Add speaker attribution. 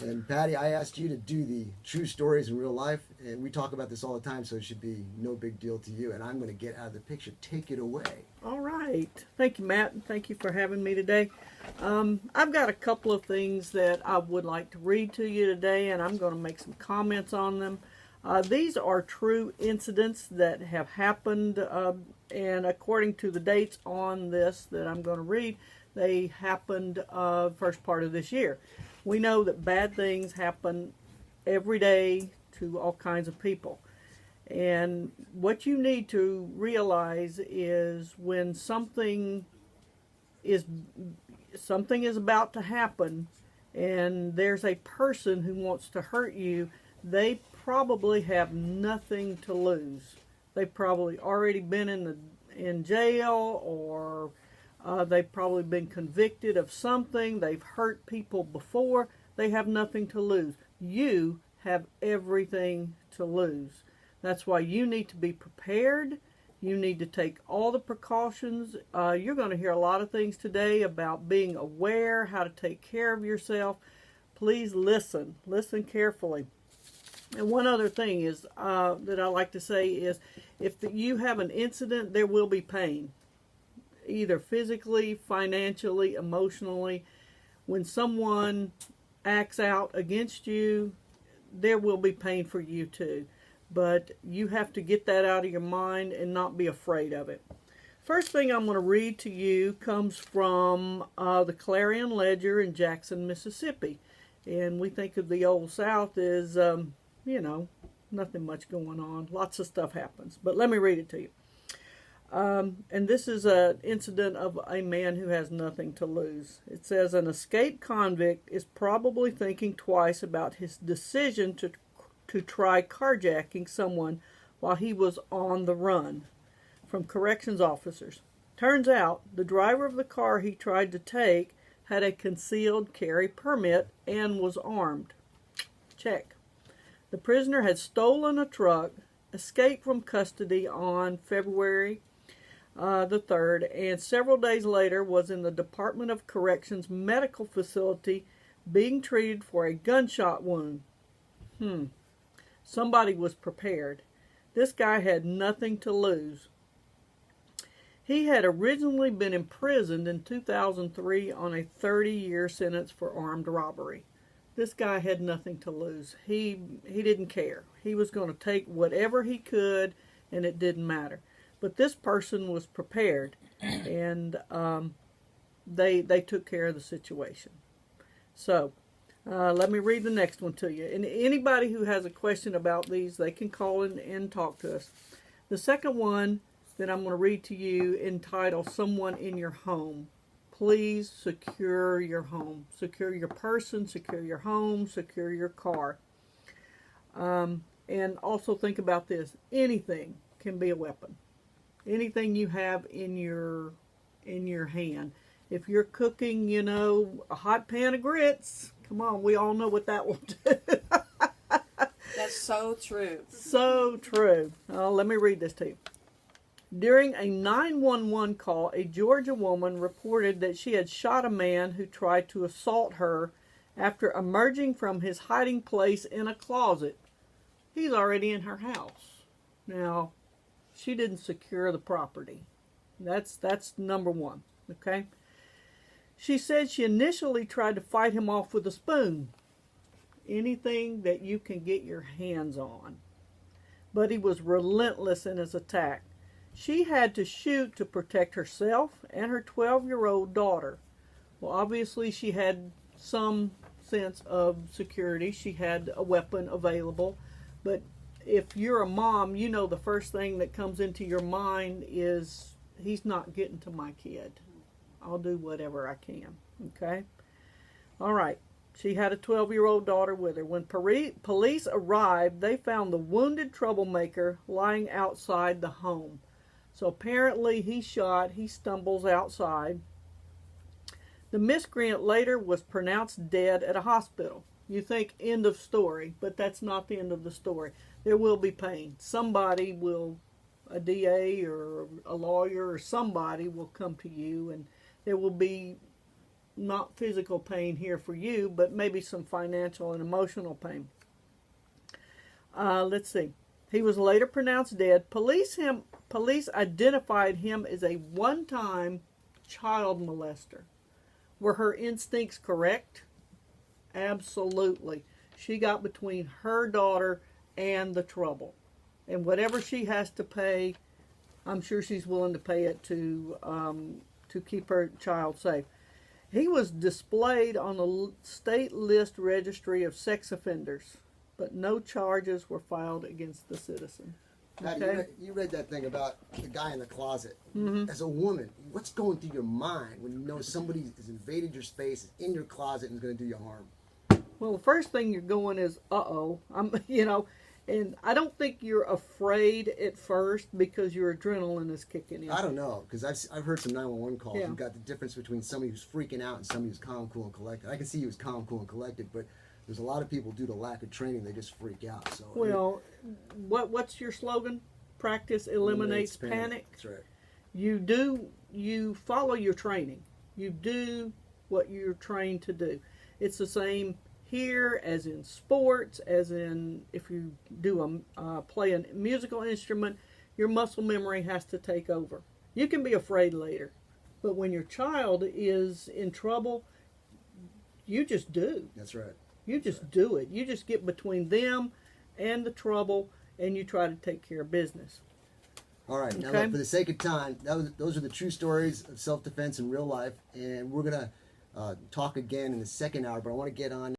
Speaker 1: And Patty, I asked you to do the true stories in real life, and we talk about this all the time, so it should be no big deal to you. And I'm going to get out of the picture. Take it away.
Speaker 2: All right. Thank you, Matt, and thank you for having me today. I've got a couple of things that I would like to read to you today, and I'm going to make some comments on them. These are true incidents that have happened, and according to the dates on this that I'm going to read, they happened first part of this year. We know that bad things happen every day to all kinds of people. And what you need to realize is when something is about to happen and there's a person who wants to hurt you, they probably have nothing to lose. They've probably already been in jail, or they've probably been convicted of something. They've hurt people before. They have nothing to lose. You have everything to lose. That's why you need to be prepared. You need to take all the precautions. You're going to hear a lot of things today about being aware, how to take care of yourself. Please listen. Listen carefully. And one other thing is that I like to say is, if you have an incident, there will be pain, either physically, financially, emotionally. When someone acts out against you, there will be pain for you too. But you have to get that out of your mind and not be afraid of it. First thing I'm going to read to you comes from the Clarion Ledger in Jackson, Mississippi. And we think of the Old South as, nothing much going on. Lots of stuff happens. But let me read it to you. And this is an incident of a man who has nothing to lose. It says, an escaped convict is probably thinking twice about his decision to try carjacking someone while he was on the run from corrections officers. Turns out the driver of the car he tried to take had a concealed carry permit and was armed. Check. The prisoner had stolen a truck, escaped from custody on February the 3rd, and several days later was in the Department of Corrections medical facility being treated for a gunshot wound. Somebody was prepared. This guy had nothing to lose. He had originally been imprisoned in 2003 on a 30-year sentence for armed robbery. This guy had nothing to lose. He didn't care. He was going to take whatever he could, and it didn't matter. But this person was prepared, and they took care of the situation. So, let me read the next one to you. And anybody who has a question about these, they can call in and talk to us. The second one that I'm going to read to you, entitled Someone in Your Home. Please secure your home. Secure your person, secure your home, secure your car. And also think about this. Anything can be a weapon. Anything you have in your hand. If you're cooking, a hot pan of grits, come on, we all know what that will do.
Speaker 3: That's so true.
Speaker 2: So true. Let me read this to you. During a 911 call, a Georgia woman reported that she had shot a man who tried to assault her after emerging from his hiding place in a closet. He's already in her house. Now, she didn't secure the property. That's number one, okay? She said she initially tried to fight him off with a spoon. Anything that you can get your hands on. But he was relentless in his attack. She had to shoot to protect herself and her 12-year-old daughter. Well, obviously she had some sense of security. She had a weapon available. But if you're a mom, the first thing that comes into your mind is, he's not getting to my kid. I'll do whatever I can. Okay? All right. She had a 12-year-old daughter with her. When police arrived, they found the wounded troublemaker lying outside the home. So apparently he stumbles outside. The miscreant later was pronounced dead at a hospital. You think end of story, but that's not the end of the story. There will be pain. Somebody will, a DA or a lawyer or somebody will come to you, and there will be not physical pain here for you, but maybe some financial and emotional pain. Let's see. He was later pronounced dead. Police identified him as a one-time child molester. Were her instincts correct? Absolutely. She got between her daughter and the trouble. And whatever she has to pay, I'm sure she's willing to pay it to keep her child safe. He was displayed on the state list registry of sex offenders, but no charges were filed against the citizen.
Speaker 1: Pattie,
Speaker 2: Okay.
Speaker 1: you read that thing about the guy in the closet.
Speaker 2: Mm-hmm.
Speaker 1: As a woman, what's going through your mind when you know somebody has invaded your space, is in your closet, and is going to do you harm?
Speaker 2: Well, the first thing you're going is, uh-oh. And I don't think you're afraid at first because your adrenaline is kicking in.
Speaker 1: I don't know, because I've heard some 911 calls.
Speaker 2: Yeah.
Speaker 1: You've got the difference between somebody who's freaking out and somebody who's calm, cool, and collected. I can see he was calm, cool, and collected, but there's a lot of people, due to lack of training, they just freak out. So
Speaker 2: Well, what's your slogan? Practice eliminates panic.
Speaker 1: That's right.
Speaker 2: You follow your training. You do what you're trained to do. It's the same here as in sports, as in if you do play a musical instrument, your muscle memory has to take over. You can be afraid later, but when your child is in trouble, you just do.
Speaker 1: That's right.
Speaker 2: You just do it. You just get between them and the trouble, and you try to take care of business.
Speaker 1: All right. Now,
Speaker 2: Okay.
Speaker 1: look, for the sake of time, those are the true stories of self-defense in real life, and we're going to talk again in the second hour, but I want to get on